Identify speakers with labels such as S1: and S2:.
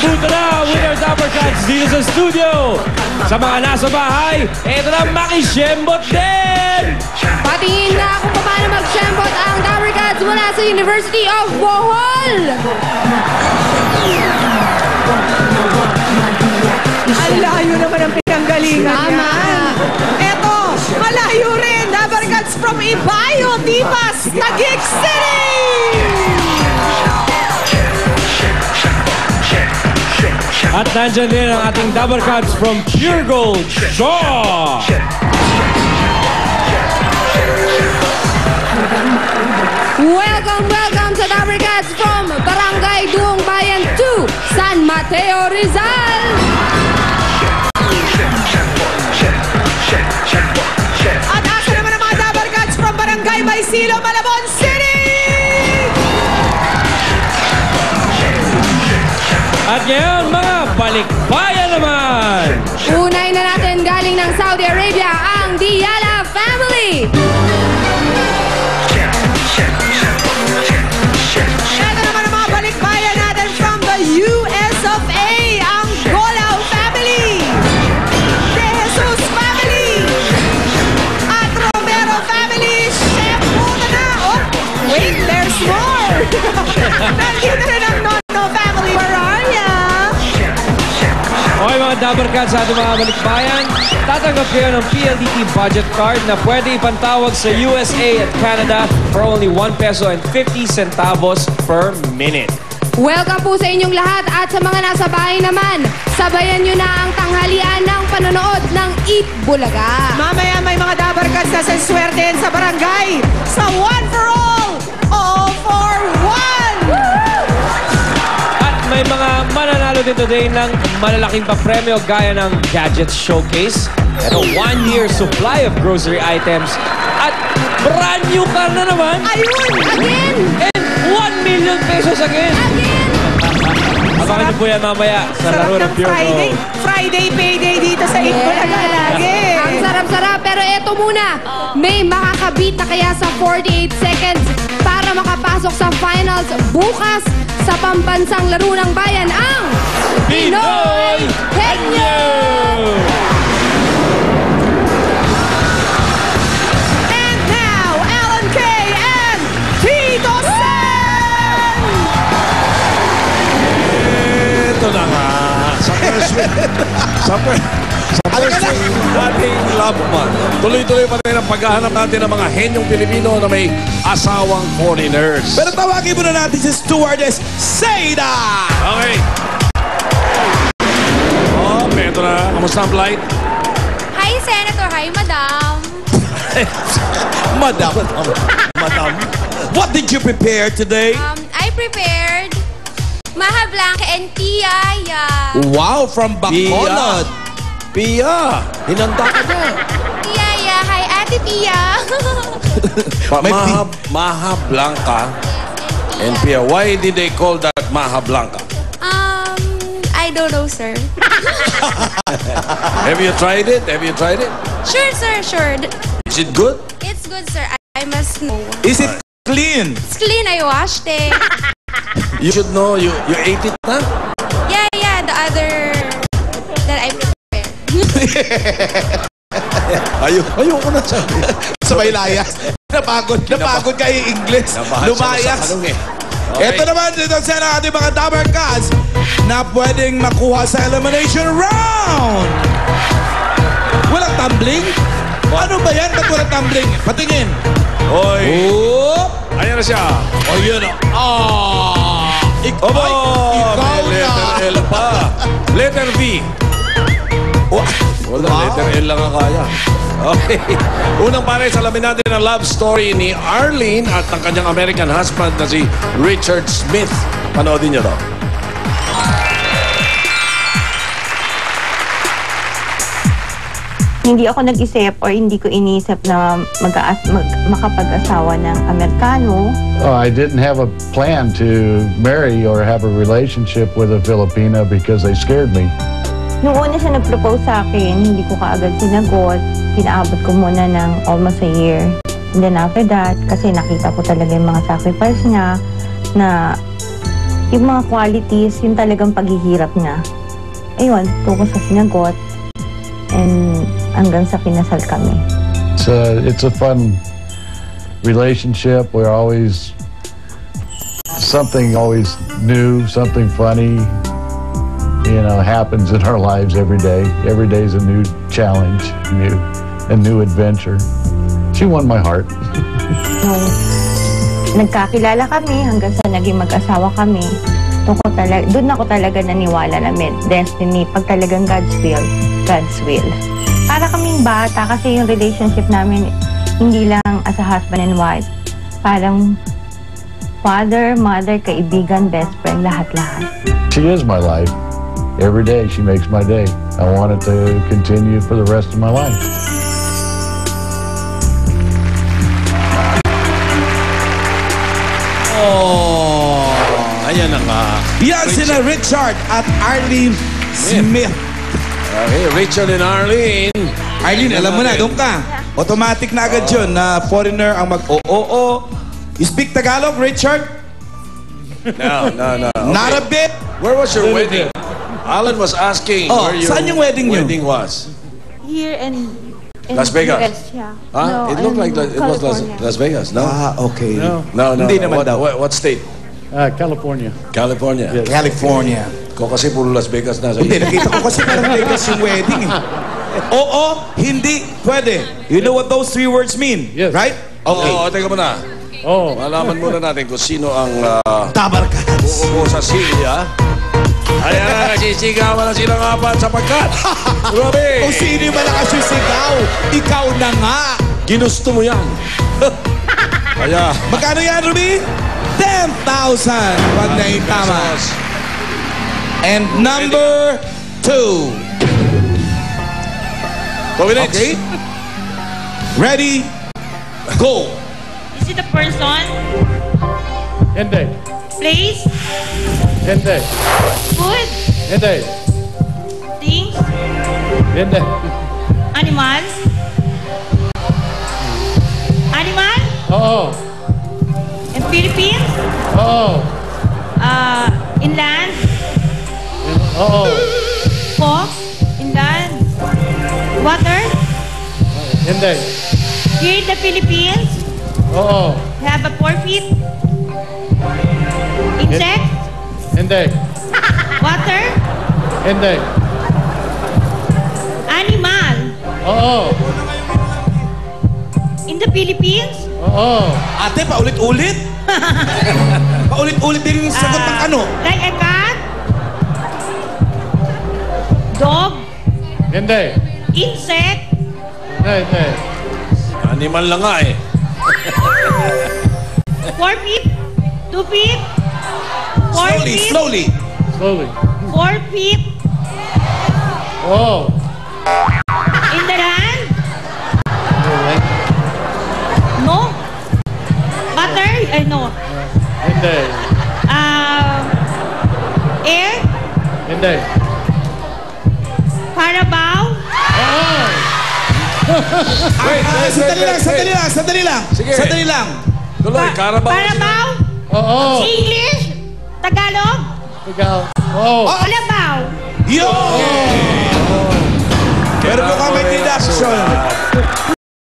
S1: buto na Winner Dapper Cats dito sa studio. Sa mga nasa bahay, ito na makishembot din!
S2: Patingin na kung paano mag-shembot ang Dapper Cats mula sa University of Bohol.
S3: Ang layo naman ang pinanggalingan
S2: Tama.
S3: Eto, malayo rin. Dapper Cats from Ibayo, Tipas, Taguig City!
S1: At nandyan din ang ating Dapper Cats from Pure Gold, Shaw!
S2: Welcome, welcome sa Dapper Cats from Barangay Duong Bayan 2, San Mateo, Rizal!
S3: At asa naman ang mga Dapper Cats from Barangay Maysilo, Malabon City!
S1: At ngayon, mga balikbayan naman!
S2: Unahin na natin galing ng Saudi Arabia ang Diala Family!
S3: Ito naman ang mga balikbayan natin from the US of A, ang Golao Family! De Jesus Family! At Romero Family, Chef Muna na! Oh, wait, there's more! Nandito rin ang Nono Family, where are ya?
S1: Okay mga Dapper Cats sa ating mga balikbayan, tatanggap kayo ng PLDT budget card na pwede ipantawag sa USA at Canada for only 1 peso and 50 centavos per minute.
S2: Welcome po sa inyong lahat at sa mga nasa bahay naman, sabayan nyo na ang tanghalian ng panonood ng Eat Bulaga.
S3: Mamaya may mga Dapper Cats na saswertein sa barangay sa One for All for One!
S1: At may mga mananalo din today ng malalaking papremyo gaya ng Gadget Showcase, at a 1-year supply of grocery items, at brand new car na naman!
S3: Ayun!
S2: Again!
S1: And 1 million pesos again!
S2: Again!
S1: Abangan niyo po yan mamaya sa laro ng Pure
S3: Friday.
S1: Gold.
S3: Friday payday dito sa Eat Bulaga lagi.
S2: Ang sarap-sarap, pero eto muna, may makakabit na kaya sa 48 seconds para makapasok sa finals bukas sa pambansang laro ng bayan ang
S1: Pinoy Henyo!
S3: And now, Alan K. and Tito Sen!
S4: Ito na nga. Sa first week. Sa first week nating Love Month. Tuloy-tuloy pa rin ang paghahanap natin ng mga henyong Pilipino na may asawang foreigners.
S5: Pero tawagin muna natin si stewardess Seda!
S4: Okay. Oh, ito na. Kamusta ang flight?
S2: Hi, Senator. Hi, Madam.
S5: Madam. Madam. What did you prepare today?
S2: I prepared Maha Blanca and Piyaya.
S5: Wow, from Bacolod.
S4: Pia. Hinanda ka na.
S2: Piyaya. Hi, Ate Pia.
S4: Maha Blanca and Pia. Why did they call that Maha Blanca?
S2: I don't know, sir.
S4: Have you tried it? Have you tried it?
S2: Sure, sir. Sure.
S4: Is it good?
S2: It's good, sir. I must know.
S5: Is it clean?
S2: It's clean. I washed it.
S4: You should know. You ate it na?
S2: Yeah. The other that I prepared.
S4: Ayoko na sabi.
S5: Sabay layas. Napagod ka yung English. Lumayas.
S4: Okay.
S5: Ito naman dito sa ating mga Dapper Cats na pwedeng makuha sa elimination round. Walang tumbling? Ano ba yan? Ba't walang tumbling? Patingin.
S4: Oy.
S5: Oh!
S4: Ayan na siya.
S5: Oh, yun.
S4: Obo!
S5: Ikaw
S4: May
S5: na.
S4: letter L pa. Letter V. Wala, letter L lang ang kaya. Okay. Unang pare, salamin natin ang love story ni Arlene at ang kanyang American husband na si Richard Smith. Panoodin niyo to.
S6: Hindi ako nag-isip or hindi ko inisip na makapag-asawa ng Amerikano.
S7: I didn't have a plan to marry or have a relationship with a Filipina because they scared me.
S6: Nung una siya nag-propose sa akin, hindi ko kaagad sinagot. Pinaabot ko muna ng almost a year. And then after that, kasi nakita ko talaga yung mga sacrifice niya na yung mga qualities, yung talagang paghihirap niya. Ayun, tuko sa sinagot. And hanggang sa kinasal kami.
S7: It's a fun relationship. We're always something always new, something funny, happens in our lives every day. Every day is a new challenge, a new adventure. She won my heart.
S6: Nung nagkakilala kami hanggang sa naging mag-asawa kami, doon ako talaga naniwala na may destiny. Pag talagang God's will, God's will. Para kaming bata kasi yung relationship namin hindi lang as a husband and wife. Parang father, mother, kaibigan, best friend, lahat-lahat.
S7: She is my life. Every day she makes my day. I want it to continue for the rest of my life.
S4: Oh, ayan na nga.
S5: Yan sina Richard at Arlene Smith.
S4: Okay, Richard and Arlene.
S5: Arlene, alam mo na, doon ka. Automatic na agad yun na foreigner ang mag-o-o-o. You speak Tagalog, Richard?
S4: No. Okay.
S5: Not a bit.
S4: Where was your wedding? Alan was asking where your
S5: saan yung wedding niyo?
S4: was.
S6: Here in
S4: Las Vegas?
S6: US, yeah.
S4: Huh?
S6: No,
S4: It looked like it was Las Vegas, no?
S5: Okay.
S4: No.
S5: Hindi naman daw.
S4: What state?
S7: California.
S4: California.
S7: Yes.
S5: California.
S4: Ko kasi puro Las Vegas na sa
S5: Hindi, nakita ko kasi parang Vegas yung wedding eh. Oo, hindi, pwede. You know what those three words mean?
S7: Yes.
S5: Right? Okay.
S4: Oo, teka muna.
S7: Oh.
S4: Malaman muna natin kung sino ang
S5: Tabarkas.
S4: uupo sa silya. Ayan na, nagsisigawan na silang apat sapagkat. Grabe!
S5: Kung sino yung malakas yung sigaw, ikaw na nga.
S4: Ginusto mo yan. Kaya,
S5: Magkano yan, Ruby? 10,000. Pag naitama. And number 2.
S4: 2 minutes.
S5: Okay? Ready? Go.
S8: Is it a person,
S7: Hindi.
S8: place,
S7: Hindi.
S8: food,
S7: Hindi.
S8: things,
S7: Hindi.
S8: animal? Animal?
S7: Oo.
S8: In Philippines?
S7: Oo.
S8: Inland?
S7: Oo.
S8: Folk? Inland? Water?
S7: Hindi.
S8: Here in the Philippines?
S7: Oo.
S8: We have a 4 feet? Insect?
S7: Hindi.
S8: Water?
S7: Hindi.
S8: Animal?
S7: Oo.
S8: In the Philippines?
S7: Oo.
S5: Ate, paulit-ulit? Paulit-ulit din yung sagot ng ano?
S8: Like a cat? Dog?
S7: Hindi.
S8: Insect?
S7: Hindi.
S4: Animal lang nga eh.
S8: 4 feet? 2 feet? 4
S5: Slowly,
S8: feet?
S5: slowly.
S7: Slowly.
S8: 4 feet?
S7: Oo.
S8: In the land? No? Butter? No.
S7: Hindi.
S8: Air?
S7: Hindi.
S8: Carabao?
S7: Oo.
S5: Sandali lang.
S4: Sige.
S5: Sandali lang.
S4: Tuloy, Carabao.
S8: Carabao?
S7: Oo.
S8: English? Tagalog?
S7: Ikaw. Oo.
S8: Carabao?
S5: Yo! Meron ko kami deduction.